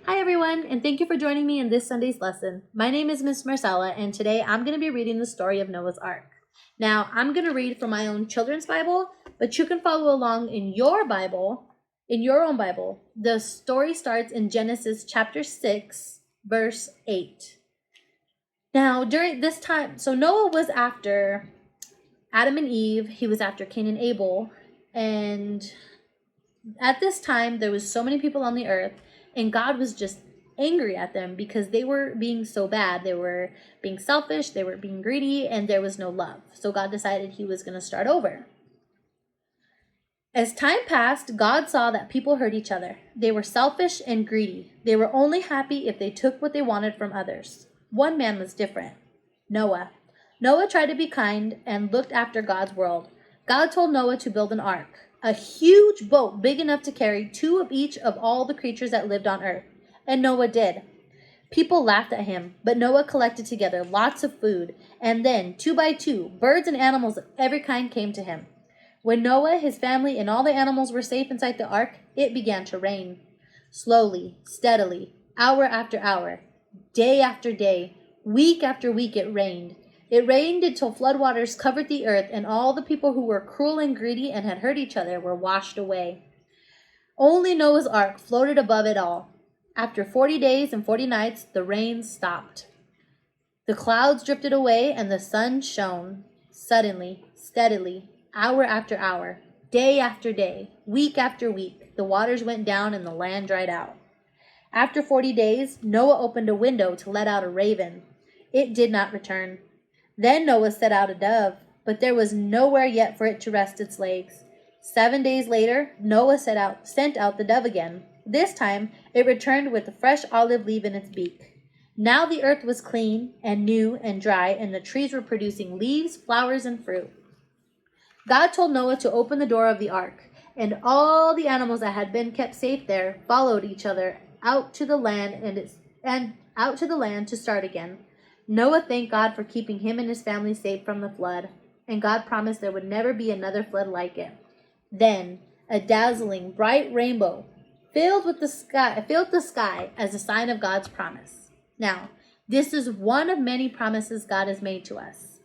Hi everyone, and thank you for joining me in this Sunday's lesson. My name is Miss Marcella, and today I'm going to be reading the story of Noah's Ark. Now, I'm going to read from my own children's Bible, but you can follow along in your Bible, in your own Bible. The story starts in Genesis chapter 6, verse 8. Now, during this time, so Noah was after Adam and Eve, he was after Cain and Abel, and at this time there was so many people on the earth, and God was just angry at them because they were being so bad. They were being selfish, they were being greedy, and there was no love. So God decided he was going to start over. As time passed, God saw that people hurt each other. They were selfish and greedy. They were only happy if they took what they wanted from others. One man was different: Noah. Noah tried to be kind and looked after God's world. God told Noah to build an ark, a huge boat big enough to carry two of each of all the creatures that lived on earth. And Noah did. People laughed at him, but Noah collected together lots of food, and then, 2 by 2, birds and animals of every kind came to him. When Noah, his family, and all the animals were safe inside the ark, it began to rain. Slowly, steadily, hour after hour, day after day, week after week it rained. It rained until floodwaters covered the earth, and all the people who were cruel and greedy and had hurt each other were washed away. Only Noah's ark floated above it all. After 40 days and 40 nights, the rain stopped. The clouds drifted away and the sun shone. Suddenly, steadily, hour after hour, day after day, week after week, the waters went down and the land dried out. After 40 days, Noah opened a window to let out a raven. It did not return. Then Noah set out a dove, but there was nowhere yet for it to rest its legs. 7 days later, Noah sent out the dove again. This time, it returned with a fresh olive leaf in its beak. Now the earth was clean and new and dry, and the trees were producing leaves, flowers, and fruit. God told Noah to open the door of the ark, and all the animals that had been kept safe there followed each other out to the land to start again. Noah thanked God for keeping him and his family safe from the flood, and God promised there would never be another flood like it. Then a dazzling bright rainbow filled the sky as a sign of God's promise. Now, this is one of many promises God has made to us.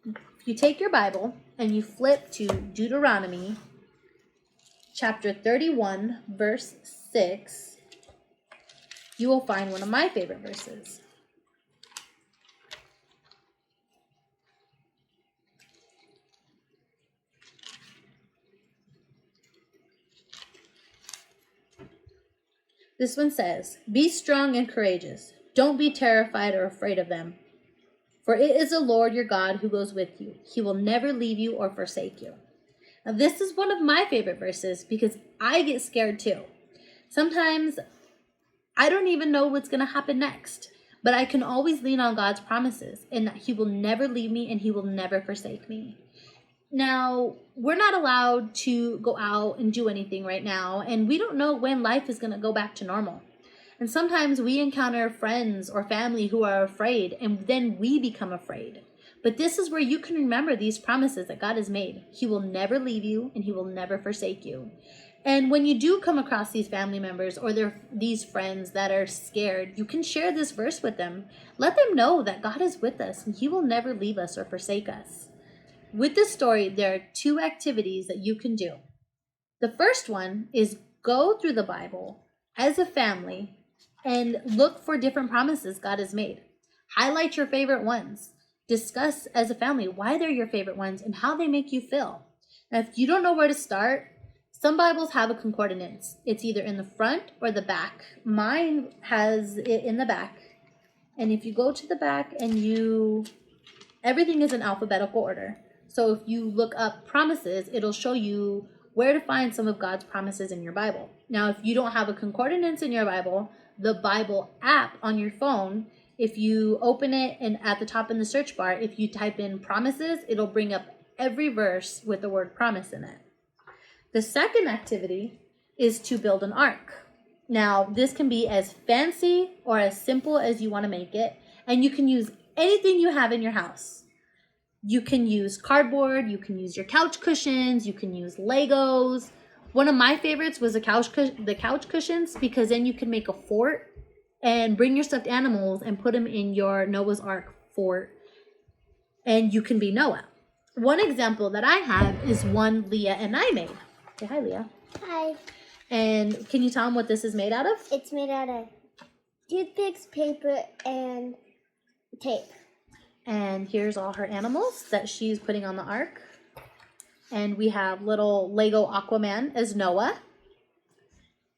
If you take your Bible and you flip to Deuteronomy chapter 31, verse 6, you will find one of my favorite verses. This one says, "Be strong and courageous. Don't be terrified or afraid of them. For it is the Lord your God who goes with you. He will never leave you or forsake you." Now, this is one of my favorite verses because I get scared too. Sometimes I don't even know what's going to happen next, but I can always lean on God's promises and that He will never leave me and He will never forsake me. Now, we're not allowed to go out and do anything right now, and we don't know when life is going to go back to normal. And sometimes we encounter friends or family who are afraid, and then we become afraid. But this is where you can remember these promises that God has made. He will never leave you, and He will never forsake you. And when you do come across these family members or these friends that are scared, you can share this verse with them. Let them know that God is with us, and He will never leave us or forsake us. With this story, there are 2 activities that you can do. The first one is go through the Bible as a family and look for different promises God has made. Highlight your favorite ones. Discuss as a family why they're your favorite ones and how they make you feel. Now, if you don't know where to start, some Bibles have a concordance. It's either in the front or the back. Mine has it in the back. And if you go to the back and everything is in alphabetical order. So if you look up promises, it'll show you where to find some of God's promises in your Bible. Now, if you don't have a concordance in your Bible, the Bible app on your phone, if you open it and at the top in the search bar, if you type in promises, it'll bring up every verse with the word promise in it. The second activity is to build an ark. Now, this can be as fancy or as simple as you want to make it, and you can use anything you have in your house. You can use cardboard, you can use your couch cushions, you can use Legos, One of my favorites was the couch cushions, because then you can make a fort and bring your stuffed animals and put them in your Noah's Ark fort, and you can be Noah. One example that I have is one Leah and I made. Say hi, Leah. Hi. And can you tell them what this is made out of? It's made out of toothpicks, paper, and tape. And here's all her animals that she's putting on the ark. And we have little Lego Aquaman as Noah.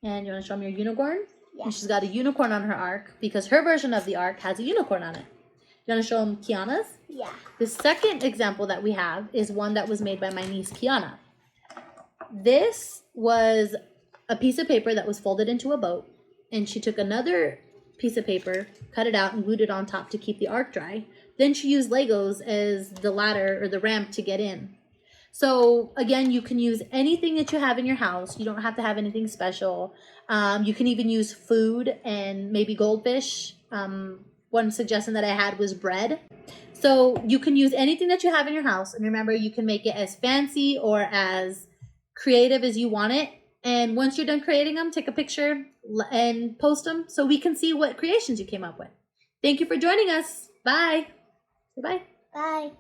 And you want to show them your unicorn? Yeah. And she's got a unicorn on her ark because her version of the ark has a unicorn on it. You want to show them Kiana's? Yeah. The second example that we have is one that was made by my niece Kiana. This was a piece of paper that was folded into a boat, and she took another piece of paper, cut it out, and glued it on top to keep the ark dry. Then she used Legos as the ladder or the ramp to get in. So again, you can use anything that you have in your house. You don't have to have anything special. You can even use food and maybe goldfish. One suggestion that I had was bread. So you can use anything that you have in your house. And remember, you can make it as fancy or as creative as you want it. And once you're done creating them, take a picture and post them so we can see what creations you came up with. Thank you for joining us. Bye. Goodbye. Bye.